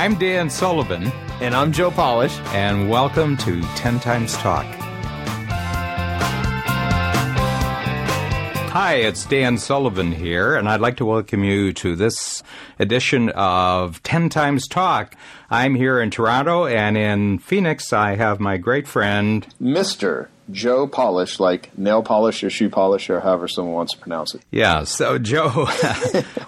I'm Dan Sullivan. And I'm Joe Polish. And welcome to 10 Times Talk. Hi, it's Dan Sullivan here, and I'd like to welcome you to this edition of 10 Times Talk. I'm here in Toronto, and in Phoenix, I have my great friend, Mr. Joe Polish, like nail polish or shoe polish or however someone wants to pronounce it. Yeah, so Joe,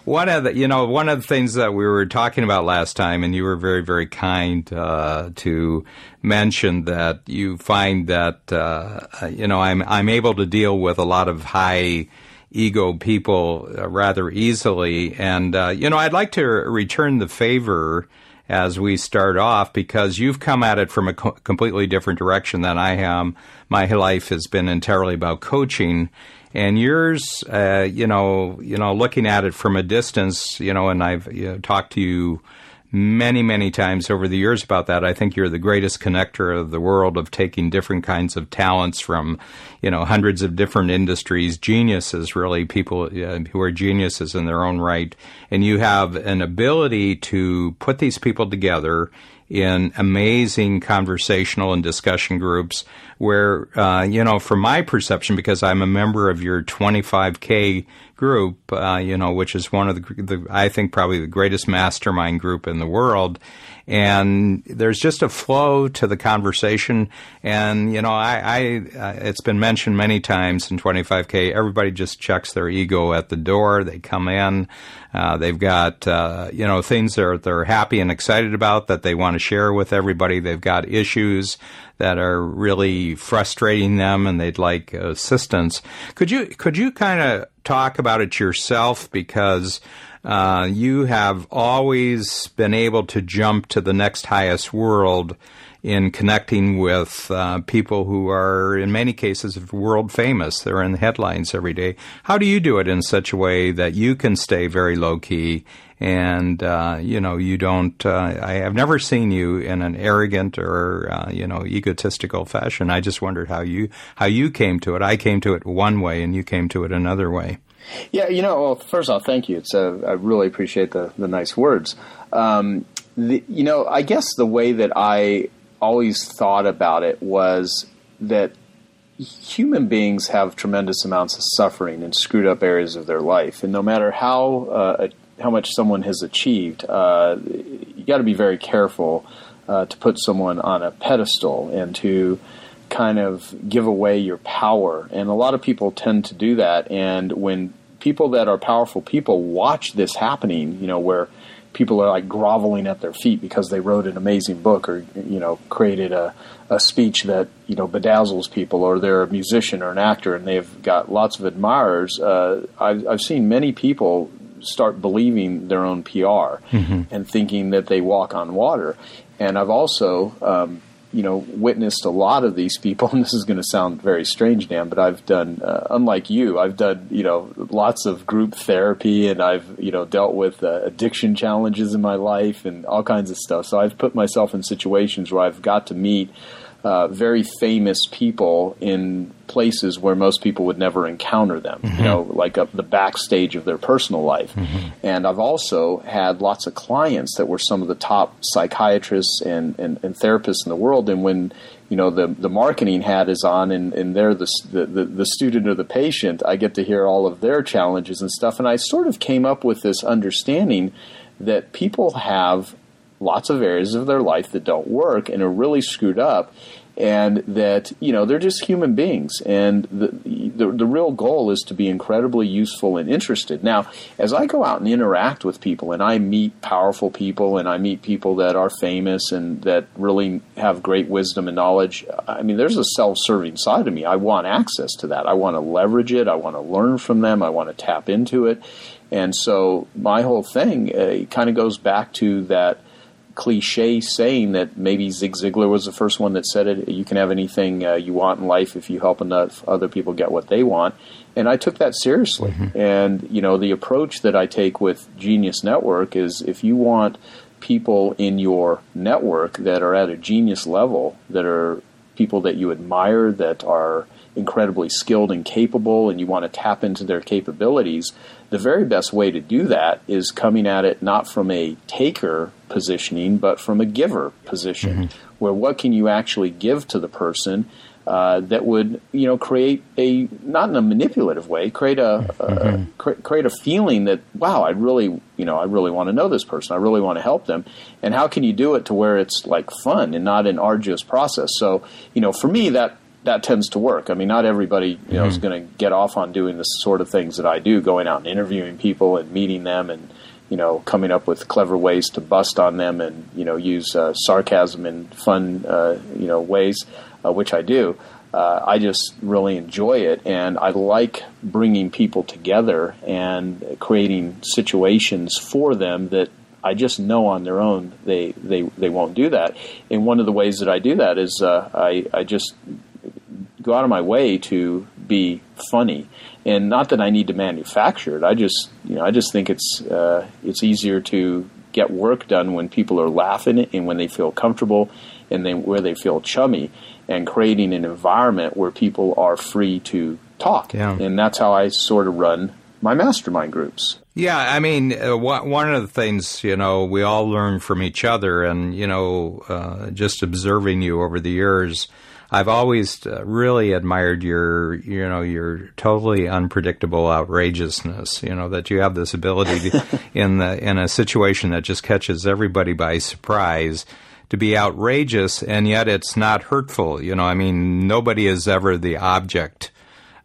one of the things that we were talking about last time, and you were very, very kind to mention that you find that I'm able to deal with a lot of high ego people rather easily, and I'd like to return the favor as we start off, because you've come at it from a completely different direction than I am. My life has been entirely about coaching, and yours, looking at it from a distance, and I've talked to you many, many times over the years about that. I think you're the greatest connector of the world of taking different kinds of talents from, hundreds of different industries, geniuses, really, people who are geniuses in their own right. And you have an ability to put these people together in amazing conversational and discussion groups where, from my perception, because I'm a member of your 25K group, which is one of the I think probably the greatest mastermind group in the world. And there's just a flow to the conversation. And, it's been mentioned many times in 25K, everybody just checks their ego at the door. They come in, they've got, things they're happy and excited about that they want to share with everybody. They've got issues that are really frustrating them and they'd like assistance. Could you kind of talk about it yourself, because you have always been able to jump to the next highest world in connecting with people who are, in many cases, world famous. They're in the headlines every day. How do you do it in such a way that you can stay very low-key and, you don't, I have never seen you in an arrogant or, egotistical fashion. I just wondered how you came to it. I came to it one way and you came to it another way. Yeah, well, first off, thank you. I really appreciate the nice words. I guess the way that I always thought about it was that human beings have tremendous amounts of suffering in screwed up areas of their life. And no matter how much someone has achieved, you got to be very careful to put someone on a pedestal and to kind of give away your power. And a lot of people tend to do that. And when people that are powerful people watch this happening, where people are like groveling at their feet because they wrote an amazing book or, created a speech that, bedazzles people, or they're a musician or an actor and they've got lots of admirers. I've seen many people start believing their own PR and thinking that they walk on water. And I've also, witnessed a lot of these people, and this is going to sound very strange, Dan, but I've done, unlike you, I've done, lots of group therapy, and I've, dealt with addiction challenges in my life and all kinds of stuff. So I've put myself in situations where I've got to meet very famous people in places where most people would never encounter them, like up the backstage of their personal life. And I've also had lots of clients that were some of the top psychiatrists and therapists in the world. And when, the marketing hat is on and they're the student or the patient, I get to hear all of their challenges and stuff. And I sort of came up with this understanding that people have lots of areas of their life that don't work and are really screwed up, and that, they're just human beings. And the real goal is to be incredibly useful and interested. Now, as I go out and interact with people and I meet powerful people and I meet people that are famous and that really have great wisdom and knowledge, there's a self-serving side of me. I want access to that. I want to leverage it. I want to learn from them. I want to tap into it. And so my whole thing kind of goes back to that cliche saying that maybe Zig Ziglar was the first one that said it: you can have anything you want in life if you help enough other people get what they want. And I took that seriously. And, the approach that I take with Genius Network is, if you want people in your network that are at a genius level, that are people that you admire, that are incredibly skilled and capable and you want to tap into their capabilities, the very best way to do that is coming at it not from a taker positioning, but from a giver position, where what can you actually give to the person that would, create a, not in a manipulative way, create a feeling that, wow, I really want to know this person. I really want to help them. And how can you do it to where it's like fun and not an arduous process? So, for me, that tends to work. I mean, not everybody, is going to get off on doing the sort of things that I do, going out and interviewing people and meeting them and, coming up with clever ways to bust on them and, use sarcasm in fun, ways, which I do. I just really enjoy it, and I like bringing people together and creating situations for them that I just know on their own they won't do that. And one of the ways that I do that is I just go out of my way to be funny, and not that I need to manufacture it. I just think it's easier to get work done when people are laughing and when they feel comfortable and where they feel chummy, and creating an environment where people are free to talk. Yeah. And that's how I sort of run my mastermind groups. Yeah, I mean, one of the things, we all learn from each other, and, just observing you over the years, I've always really admired your totally unpredictable outrageousness, that you have this ability to, in a situation that just catches everybody by surprise, to be outrageous, and yet it's not hurtful. I mean, nobody is ever the object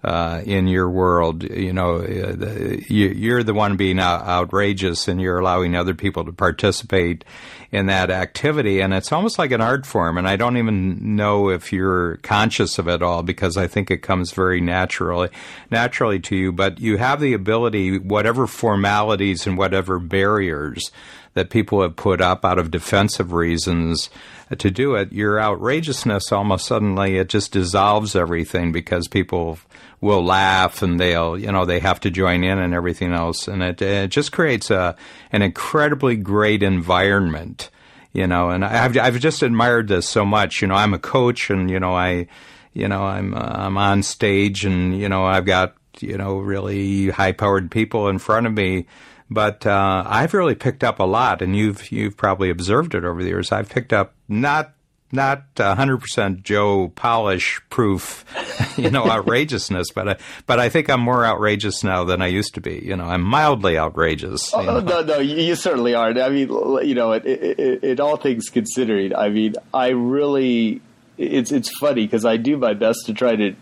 in your world. You're the one being outrageous, and you're allowing other people to participate in that activity. And it's almost like an art form, and I don't even know if you're conscious of it all, because I think it comes very naturally to you. But you have the ability, whatever formalities and whatever barriers that people have put up out of defensive reasons to do it, your outrageousness almost suddenly, it just dissolves everything, because people will laugh and they have to join in and everything else. And it just creates an incredibly great environment, and I've just admired this so much. I'm a coach, and, I'm on stage, and, I've got, really high-powered people in front of me. But I've really picked up a lot, and you've probably observed it over the years. I've picked up not 100% Joe Polish proof, outrageousness, but I think I'm more outrageous now than I used to be. I'm mildly outrageous. No, you certainly are. I mean, in all things considering, I mean, I really, it's funny because I do my best to try to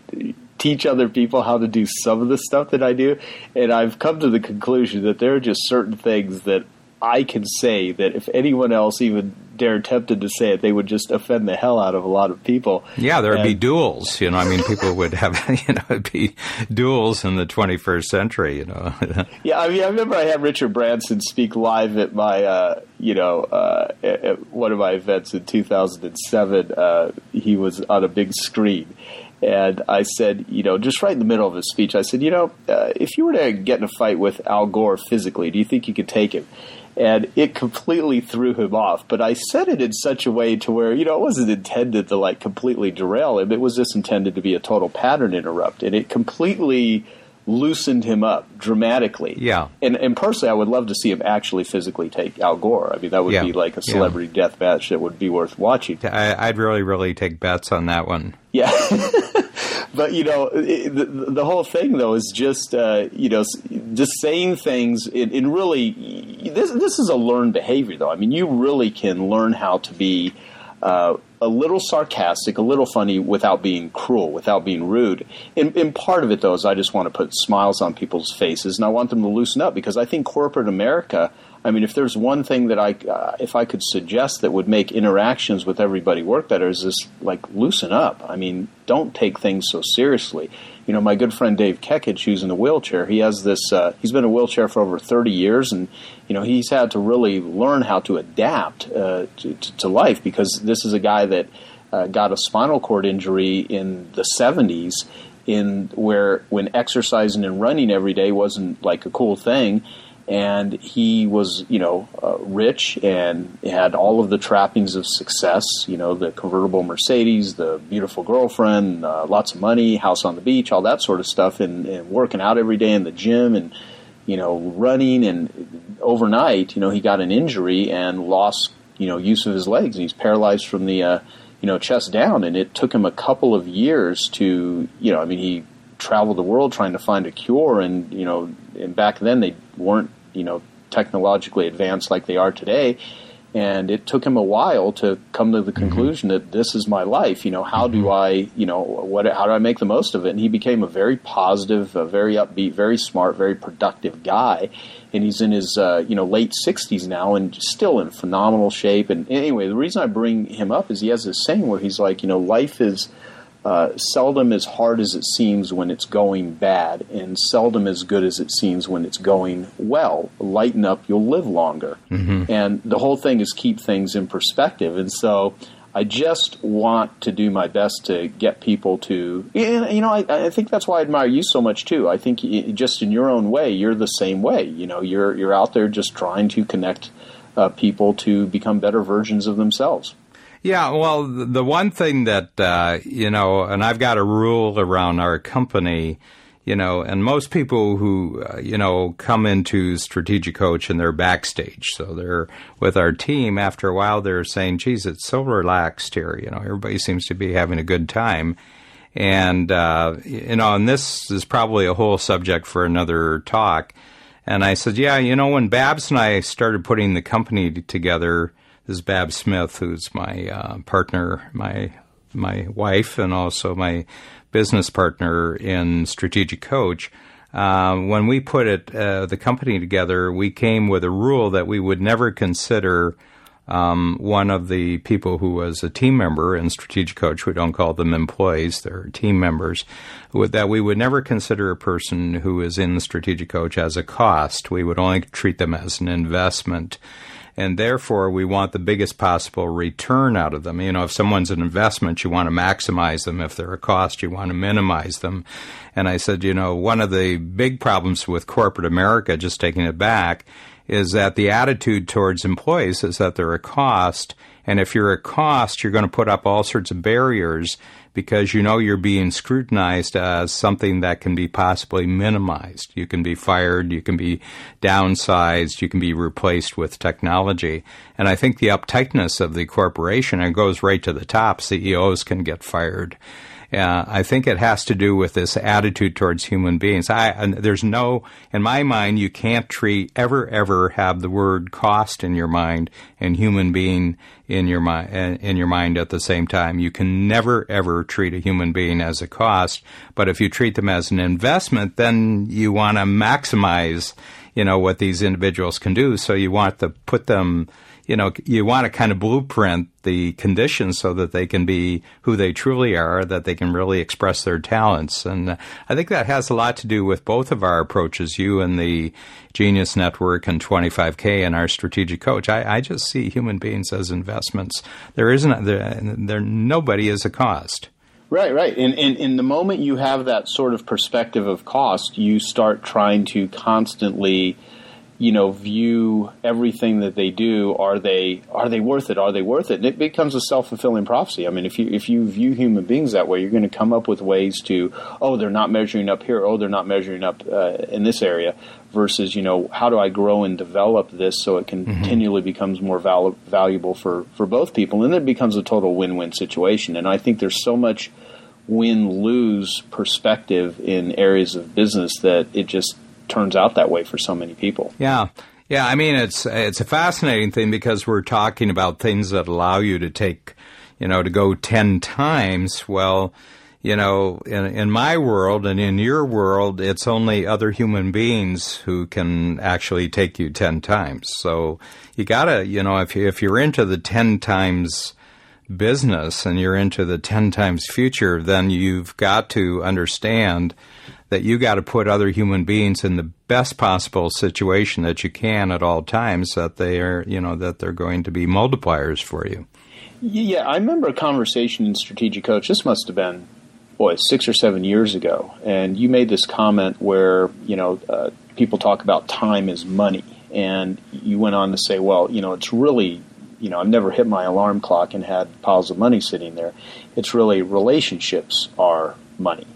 teach other people how to do some of the stuff that I do, and I've come to the conclusion that there are just certain things that I can say that if anyone else even dared tempted to say it, they would just offend the hell out of a lot of people. Yeah, there would be duels. People would have, it'd be duels in the 21st century. Yeah, I mean, I remember I had Richard Branson speak live at my, at one of my events in 2007. He was on a big screen. And I said, just right in the middle of his speech, I said, if you were to get in a fight with Al Gore physically, do you think you could take him? And it completely threw him off. But I said it in such a way to where, it wasn't intended to completely derail him. It was just intended to be a total pattern interrupt. And it completely loosened him up dramatically. Yeah. And personally, I would love to see him actually physically take Al Gore. I mean, that would be like a celebrity death match that would be worth watching. I'd really, really take bets on that one. Yeah. But, the whole thing, though, is just, just saying things in really, this is a learned behavior, though. I mean, you really can learn how to be a little sarcastic, a little funny without being cruel, without being rude. And part of it, though, is I just want to put smiles on people's faces, and I want them to loosen up, because I think corporate America, I mean, if there's one thing that if I could suggest that would make interactions with everybody work better, is just loosen up. I mean, don't take things so seriously. My good friend Dave Kekich, who's in a wheelchair, he has this. He's been in a wheelchair for over 30 years, and he's had to really learn how to adapt to life, because this is a guy that got a spinal cord injury in the 70s, when exercising and running every day wasn't a cool thing. And he was, rich and had all of the trappings of success, the convertible Mercedes, the beautiful girlfriend, lots of money, house on the beach, all that sort of stuff, and working out every day in the gym and, running. And overnight, he got an injury and lost, use of his legs. And he's paralyzed from the, chest down. And it took him a couple of years to, he traveled the world trying to find a cure. And, and back then they weren't, technologically advanced like they are today. And it took him a while to come to the conclusion that this is my life. How do I, how do I make the most of it? And he became a very positive, very upbeat, very smart, very productive guy. And he's in his, late 60s now and still in phenomenal shape. And anyway, the reason I bring him up is he has this saying where he's like, life is seldom as hard as it seems when it's going bad, and seldom as good as it seems when it's going well. Lighten up, you'll live longer. And the whole thing is keep things in perspective. And so I just want to do my best to get people to, I think that's why I admire you so much too. I think just in your own way, you're the same way. You're out there just trying to connect people to become better versions of themselves. Yeah, well, the one thing that, and I've got a rule around our company, and most people who, come into Strategic Coach and they're backstage. So they're with our team. After a while, they're saying, geez, it's so relaxed here. Everybody seems to be having a good time. And, and this is probably a whole subject for another talk. And I said, yeah, when Babs and I started putting the company together, this is Babs Smith, who's my partner, my wife, and also my business partner in Strategic Coach. When we put the company together, we came with a rule that we would never consider one of the people who was a team member in Strategic Coach. We don't call them employees; they're team members. That we would never consider a person who is in the Strategic Coach as a cost. We would only treat them as an investment. And therefore, we want the biggest possible return out of them. If someone's an investment, you want to maximize them. If they're a cost, you want to minimize them. And I said, one of the big problems with corporate America, just taking it back, is that the attitude towards employees is that they're a cost. And if you're a cost, you're going to put up all sorts of barriers because you're being scrutinized as something that can be possibly minimized. You can be fired, you can be downsized, you can be replaced with technology. And I think the uptightness of the corporation, and it goes right to the top, CEOs can get fired. I think it has to do with this attitude towards human beings. In my mind, you can't ever have the word cost in your mind and human being in your mind at the same time. You can never ever treat a human being as a cost. But if you treat them as an investment, then you want to maximize, what these individuals can do. So you want to put them, you want to kind of blueprint the conditions so that they can be who they truly are, that they can really express their talents. And I think that has a lot to do with both of our approaches, you and the Genius Network and 25K and our Strategic Coach. I just see human beings as investments. Nobody is a cost. Right. And in the moment you have that sort of perspective of cost, you start trying to constantly view everything that they do. Are they worth it? Are they worth it? And it becomes a self-fulfilling prophecy. I mean, if you view human beings that way, you're going to come up with ways to, they're not measuring up here. They're not measuring up in this area. Versus, how do I grow and develop this so it continually becomes more valuable for both people? And then it becomes a total win-win situation. And I think there's so much win-lose perspective in areas of business that it just turns out that way for so many people. Yeah. I mean, it's a fascinating thing because we're talking about things that allow you to take, to go 10 times. Well, in my world and in your world, it's only other human beings who can actually take you 10 times. So you gotta, if you're into the 10 times business and you're into the 10 times future, then you've got to understand that you got to put other human beings in the best possible situation that you can at all times, that they are, that they're going to be multipliers for you. Yeah, I remember a conversation in Strategic Coach. This must have been, 6 or 7 years ago, and you made this comment where, people talk about time is money. And you went on to say, well, it's really, I've never hit my alarm clock and had piles of money sitting there. It's really relationships are money.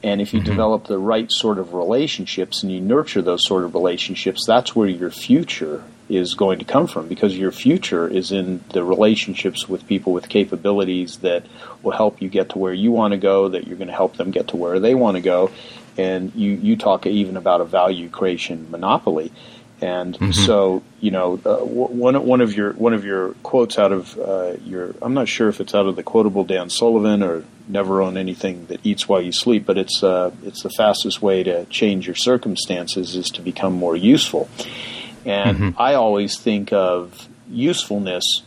And if you develop the right sort of relationships and you nurture those sort of relationships, that's where your future is going to come from, because your future is in the relationships with people with capabilities that will help you get to where you want to go, that you're going to help them get to where they want to go. And you talk even about a value creation monopoly. And so, one of your quotes out of I'm not sure if it's out of the Quotable Dan Sullivan or Never Own Anything That Eats While You Sleep, but it's the fastest way to change your circumstances is to become more useful. And I always think of usefulness.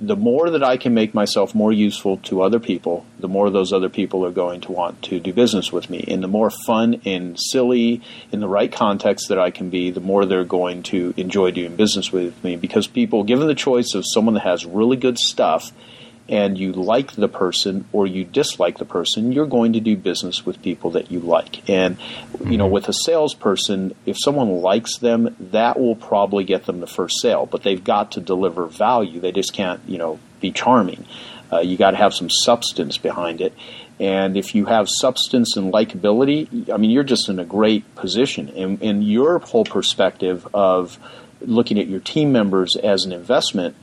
The more that I can make myself more useful to other people, the more those other people are going to want to do business with me. And the more fun and silly in the right context that I can be, the more they're going to enjoy doing business with me. Because people, given the choice of someone that has really good stuff, and you like the person or you dislike the person, you're going to do business with people that you like. And, with a salesperson, if someone likes them, that will probably get them the first sale. But they've got to deliver value. They just can't, be charming. You got to have some substance behind it. And if you have substance and likability, you're just in a great position. And your whole perspective of looking at your team members as an investment,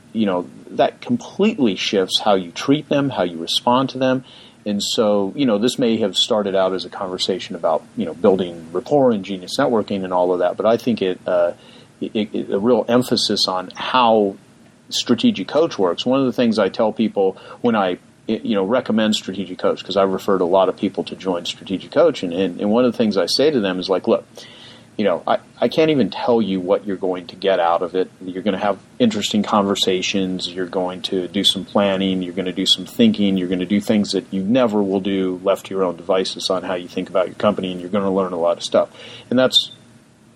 that completely shifts how you treat them, how you respond to them. And so, this may have started out as a conversation about, building rapport and genius networking and all of that. But I think a real emphasis on how Strategic Coach works. One of the things I tell people when I recommend Strategic Coach, because I've referred a lot of people to join Strategic Coach, and one of the things I say to them is like, look, I can't even tell you what you're going to get out of it. You're going to have interesting conversations. You're going to do some planning. You're going to do some thinking. You're going to do things that you never will do left to your own devices on how you think about your company, and you're going to learn a lot of stuff. And that's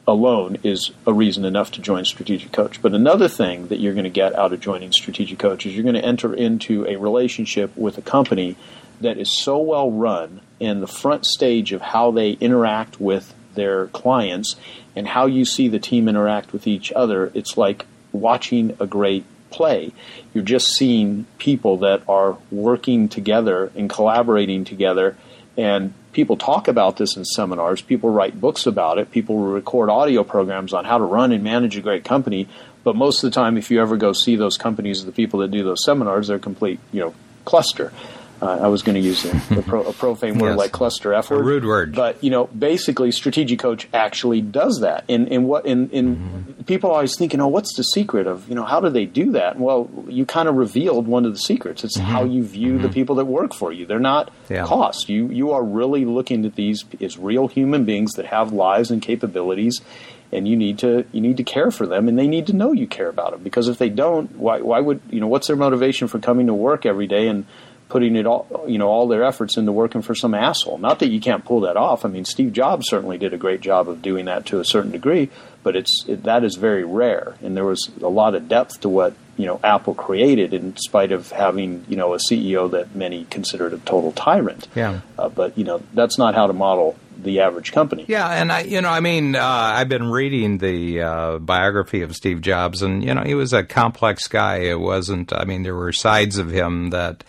alone is a reason enough to join Strategic Coach. But another thing that you're going to get out of joining Strategic Coach is you're going to enter into a relationship with a company that is so well run, and the front stage of how they interact with their clients and how you see the team interact with each other, it's like watching a great play. You're just seeing people that are working together and collaborating together, and people talk about this in seminars, people write books about it, people record audio programs on how to run and manage a great company, but most of the time if you ever go see those companies, the people that do those seminars, they're complete, cluster. I was going to use a profane word like cluster F word. A rude word. But, basically Strategic Coach actually does that. And people are always thinking, what's the secret of, how do they do that? Well, you kind of revealed one of the secrets. It's how you view the people that work for you. They're not cost. You are really looking at these as real human beings that have lives and capabilities, and you need to care for them, and they need to know you care about them. Because if they don't, why would, what's their motivation for coming to work every day and putting it all their efforts into working for some asshole? Not that you can't pull that off. Steve Jobs certainly did a great job of doing that to a certain degree, but that is very rare. And there was a lot of depth to what Apple created, in spite of having a CEO that many considered a total tyrant. Yeah. But that's not how to model the average company. Yeah, and I've been reading the biography of Steve Jobs, and he was a complex guy. It wasn't. There were sides of him that,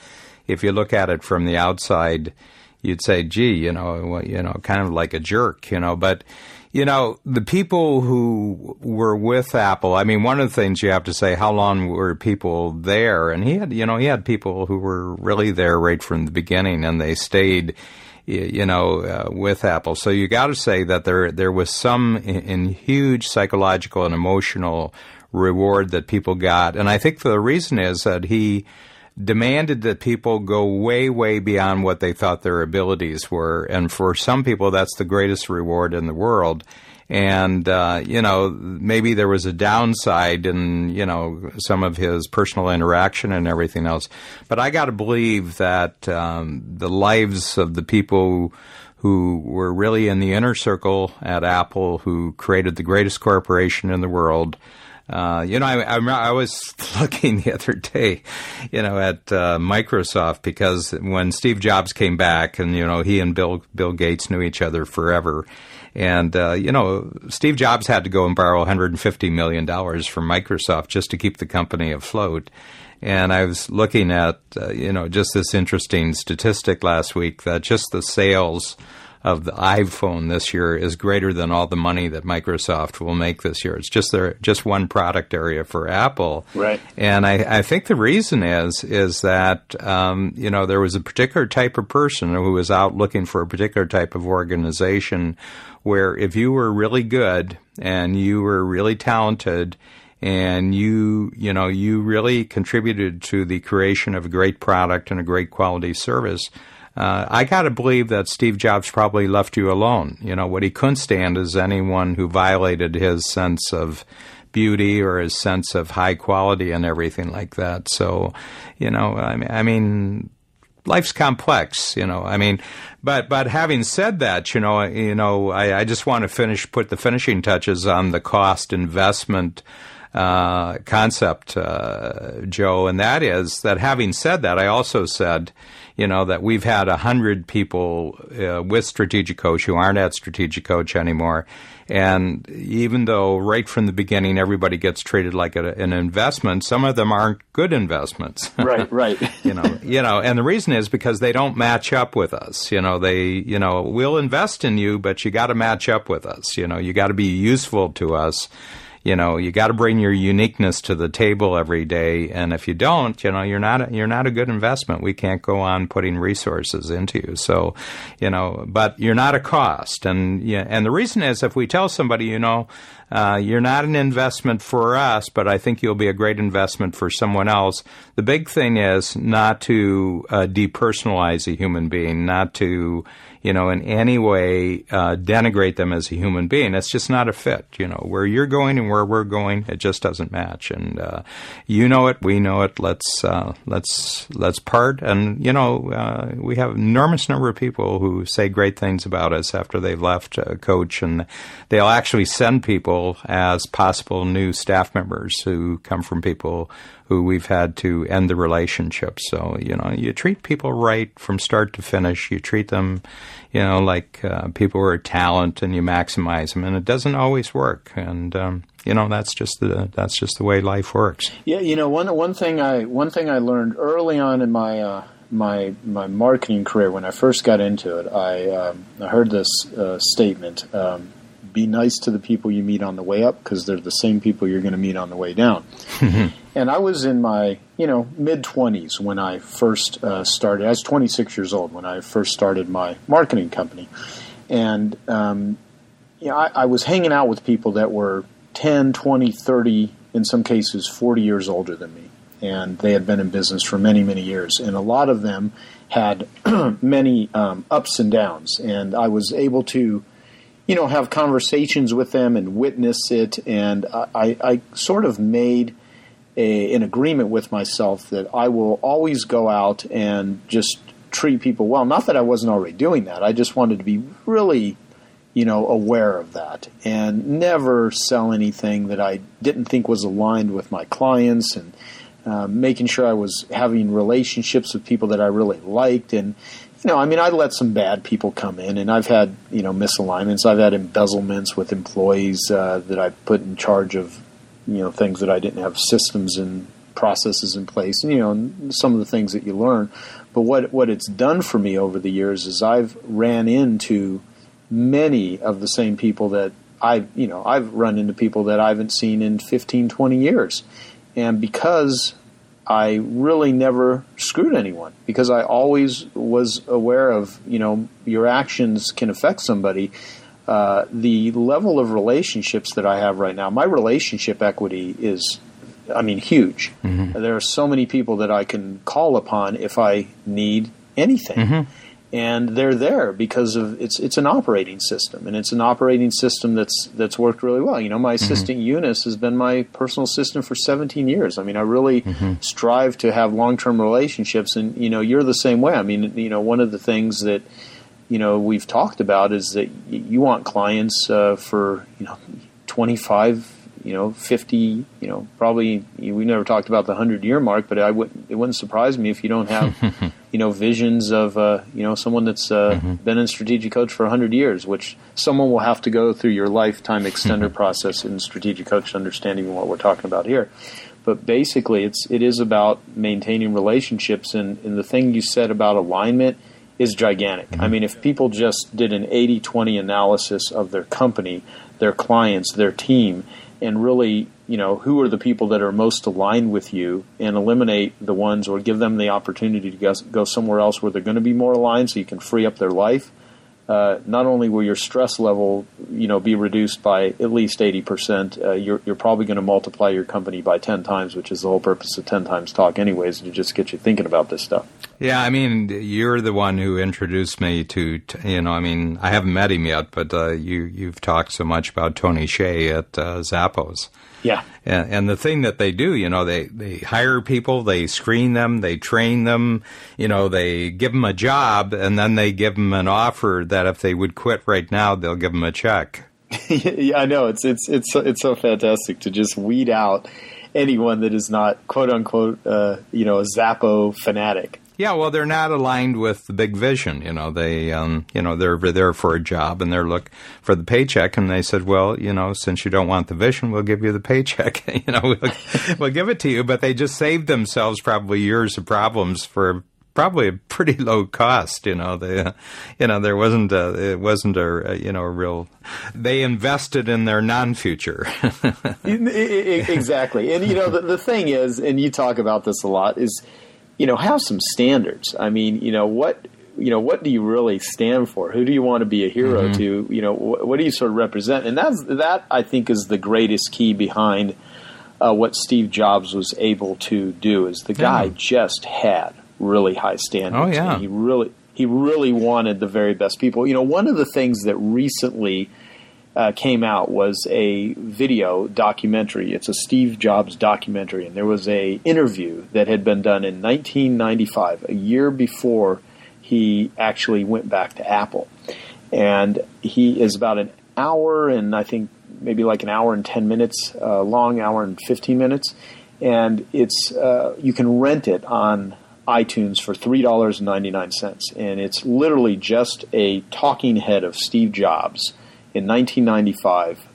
if you look at it from the outside, you'd say, gee, kind of like a jerk, But, the people who were with Apple, one of the things you have to say, how long were people there? And he had people who were really there right from the beginning, and they stayed, with Apple. So you got to say that there was some in huge psychological and emotional reward that people got. And I think the reason is that he demanded that people go way, way beyond what they thought their abilities were. And for some people, that's the greatest reward in the world. And, maybe there was a downside in, some of his personal interaction and everything else. But I got to believe that the lives of the people who were really in the inner circle at Apple, who created the greatest corporation in the world, I was looking the other day, at Microsoft, because when Steve Jobs came back, and he and Bill Gates knew each other forever, and Steve Jobs had to go and borrow $150 million from Microsoft just to keep the company afloat. And I was looking at just this interesting statistic last week that just the sales of the iPhone this year is greater than all the money that Microsoft will make this year. It's just one product area for Apple. Right. And I think the reason is that, there was a particular type of person who was out looking for a particular type of organization where if you were really good and you were really talented and you really contributed to the creation of a great product and a great quality service, I got to believe that Steve Jobs probably left you alone. What he couldn't stand is anyone who violated his sense of beauty or his sense of high quality and everything like that. So, I mean, life's complex, but having said that, I just want to put the finishing touches on the cost investment concept, Joe, and that is that having said that, I also said, that we've had 100 people with Strategic Coach who aren't at Strategic Coach anymore. And even though right from the beginning everybody gets treated like an investment, some of them aren't good investments. Right. And the reason is because they don't match up with us. We'll invest in you, but you got to match up with us. You got to be useful to us. You got to bring your uniqueness to the table every day, and if you don't, you're not a good investment. We can't go on putting resources into you. So, but you're not a cost, and the reason is if we tell somebody, you're not an investment for us, but I think you'll be a great investment for someone else. The big thing is not to depersonalize a human being, not to in any way denigrate them as a human being. It's just not a fit. Where you're going and where we're going, it just doesn't match. And you know it, we know it. Let's part. And we have an enormous number of people who say great things about us after they've left Coach, and they'll actually send people as possible new staff members who come from people who we've had to end the relationship. So, you treat people right from start to finish. You treat them, like people who are talent, and you maximize them. And it doesn't always work. And, that's just the way life works. Yeah, one thing I learned early on in my my marketing career when I first got into it, I heard this statement. Be nice to the people you meet on the way up because they're the same people you're going to meet on the way down. And I was in my, mid-20s when I first started. I was 26 years old when I first started my marketing company. And, I was hanging out with people that were 10, 20, 30, in some cases 40 years older than me. And they had been in business for many, many years. And a lot of them had many ups and downs. And I was able to have conversations with them and witness it. And I sort of made an agreement with myself that I will always go out and just treat people well. Not that I wasn't already doing that. I just wanted to be really, aware of that and never sell anything that I didn't think was aligned with my clients, and making sure I was having relationships with people that I really liked. And I let some bad people come in, and I've had, misalignments. I've had embezzlements with employees that I put in charge of, things that I didn't have systems and processes in place, and some of the things that you learn. But what it's done for me over the years is I've ran into many of the same people that I've run into people that I haven't seen in 15, 20 years. And because I really never screwed anyone, because I always was aware of, your actions can affect somebody. The level of relationships that I have right now, my relationship equity is, huge. Mm-hmm. There are so many people that I can call upon if I need anything. Mm-hmm. And they're there because of it's an operating system, and it's an operating system that's worked really well. My assistant Eunice has been my personal assistant for 17 years. I really strive to have long-term relationships, and you're the same way. One of the things that we've talked about is that you want clients for 25 50, probably we never talked about the 100-year mark, but it wouldn't surprise me if you don't have, visions of, someone that's been in Strategic Coach for 100 years, which someone will have to go through your lifetime extender process in Strategic Coach, understanding what we're talking about here. But basically, it is about maintaining relationships, and the thing you said about alignment is gigantic. I mean, if people just did an 80-20 analysis of their company, their clients, their team, and really, who are the people that are most aligned with you, and eliminate the ones or give them the opportunity to go somewhere else where they're going to be more aligned so you can free up their life, not only will your stress level, be reduced by at least 80%, you're probably going to multiply your company by 10 times, which is the whole purpose of 10 Times Talk anyways, to just get you thinking about this stuff. Yeah, I mean, you're the one who introduced me to, I haven't met him yet, but you've talked so much about Tony Hsieh at Zappos. Yeah. And the thing that they do, they hire people, they screen them, they train them, they give them a job, and then they give them an offer that if they would quit right now, they'll give them a check. Yeah, I know. It's so fantastic to just weed out anyone that is not, quote unquote, a Zappo fanatic. Yeah, well, they're not aligned with the big vision. They're there for a job and they're looking for the paycheck. And they said, well, since you don't want the vision, we'll give you the paycheck. We'll give it to you. But they just saved themselves probably years of problems for probably a pretty low cost. There wasn't it wasn't a real. They invested in their non-future. Exactly, and the thing is, and you talk about this a lot, is. Have some standards. I mean, what do you really stand for? Who do you want to be a hero to? What do you sort of represent? And that I think is the greatest key behind what Steve Jobs was able to do. Is the guy just had really high standards. Oh yeah, and he really wanted the very best people. One of the things that recently came out was a video documentary. It's a Steve Jobs documentary, and there was a interview that had been done in 1995, a year before he actually went back to Apple. And he is about an hour and I think maybe like an hour and 10 minutes long, hour and 15 minutes. And it's you can rent it on iTunes for $3.99. And it's literally just a talking head of Steve Jobs in 1995,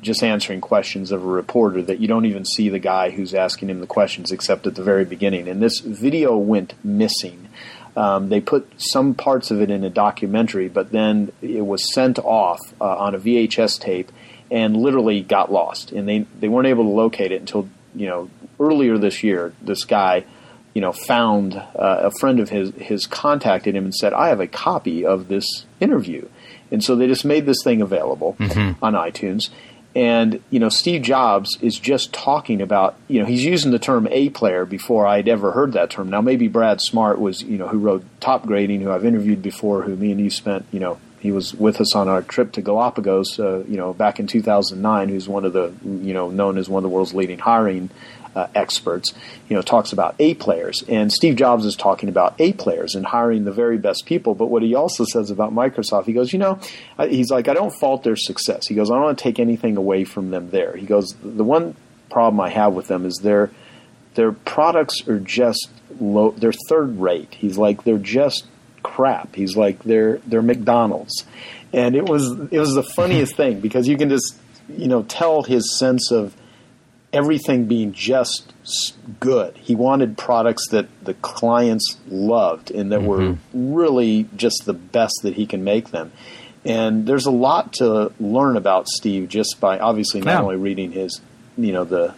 just answering questions of a reporter that you don't even see the guy who's asking him the questions except at the very beginning. And this video went missing. They put some parts of it in a documentary, but then it was sent off on a VHS tape and literally got lost. And they weren't able to locate it until, earlier this year. This guy, found a friend of his contacted him and said, I have a copy of this interview. And so they just made this thing available on iTunes. And, Steve Jobs is just talking about, he's using the term A player before I'd ever heard that term. Now, maybe Brad Smart was, who wrote Top Grading, who I've interviewed before, who me and you spent, he was with us on our trip to Galapagos, back in 2009, who's one of the, known as one of the world's leading hiring experts, talks about A players. And Steve Jobs is talking about A players and hiring the very best people. But what he also says about Microsoft, he goes, he's like, I don't fault their success. He goes, I don't want to take anything away from them there. He goes, the one problem I have with them is their products are just low. They're third rate. He's like, they're just crap. He's like, they're McDonald's. And it was the funniest thing because you can just, tell his sense of everything being just good. He wanted products that the clients loved and that were really just the best that he can make them. And there's a lot to learn about Steve just by obviously not only reading his, the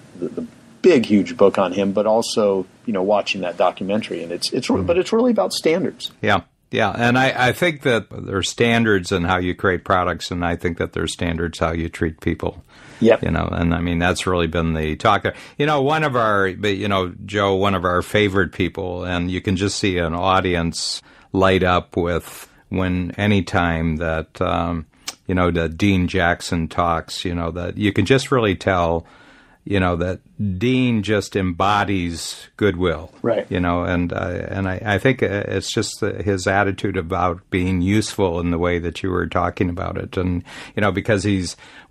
big, huge book on him, but also, watching that documentary. And but it's really about standards. Yeah. Yeah, and I think that there are standards in how you create products, and I think that there are standards how you treat people. Yep. And I mean, that's really been the talk. One of our, Joe, one of our favorite people, and you can just see an audience light up with any time that, that Dean Jackson talks, that you can just really tell, that Dean just embodies goodwill, right? And I think it's just his attitude about being useful in the way that you were talking about it, and because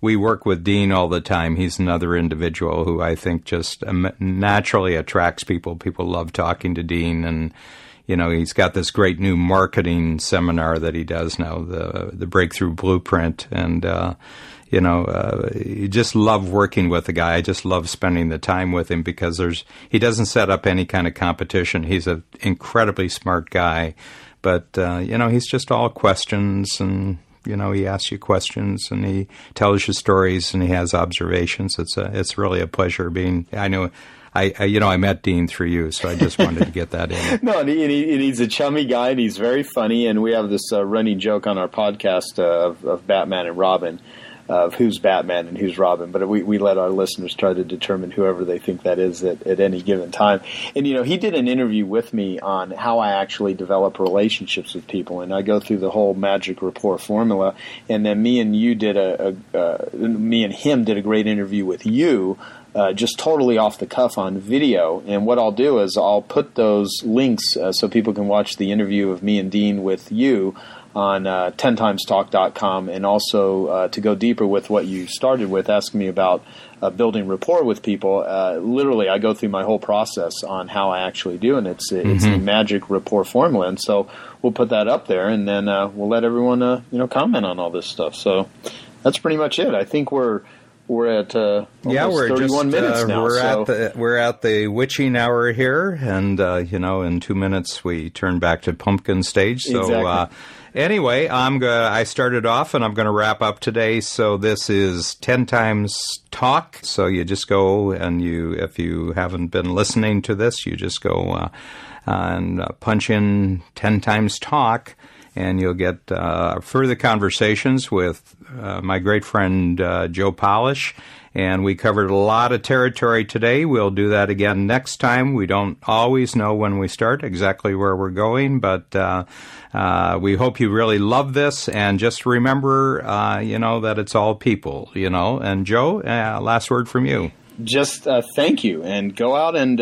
we work with Dean all the time. He's another individual who I think just naturally attracts people. People love talking to Dean, and he's got this great new marketing seminar that he does now, the Breakthrough Blueprint, and you just love working with the guy. I just love spending the time with him because he doesn't set up any kind of competition. He's an incredibly smart guy, but he's just all questions, and he asks you questions and he tells you stories and he has observations. It's really a pleasure I met Dean through you, so I just wanted to get that in. No, and he's a chummy guy, and he's very funny, and we have this running joke on our podcast of Batman and Robin, of who's Batman and who's Robin, but we let our listeners try to determine whoever they think that is at any given time. And, he did an interview with me on how I actually develop relationships with people, and I go through the whole magic rapport formula, and then me and him did a great interview with you, just totally off the cuff on video. And what I'll do is I'll put those links so people can watch the interview of me and Dean with you on 10timestalk.com, and also to go deeper with what you started with, asking me about building rapport with people. Literally, I go through my whole process on how I actually do, and it's the magic rapport formula. And so we'll put that up there, and then we'll let everyone comment on all this stuff. So that's pretty much it. I think we're at we're 31 minutes now. We're at the witching hour here, and in 2 minutes we turn back to pumpkin stage. So exactly. Anyway, I started off, and I'm going to wrap up today. So this is 10 Times Talk. So you just go and if you haven't been listening to this, you just go and punch in 10 Times Talk, and you'll get further conversations with my great friend Joe Polish. And we covered a lot of territory today. We'll do that again next time. We don't always know when we start exactly where we're going, but we hope you really love this. And just remember, that it's all people, And Joe, last word from you. Just thank you, and go out and,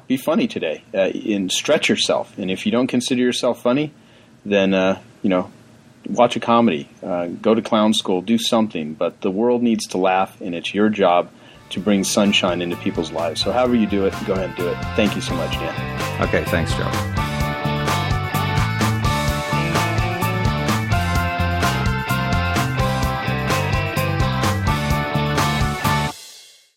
be funny today and stretch yourself. And if you don't consider yourself funny, then, watch a comedy, go to clown school, do something. But the world needs to laugh, and it's your job to bring sunshine into people's lives. So however you do it, go ahead and do it. Thank you so much, Dan. Okay, thanks, Joe.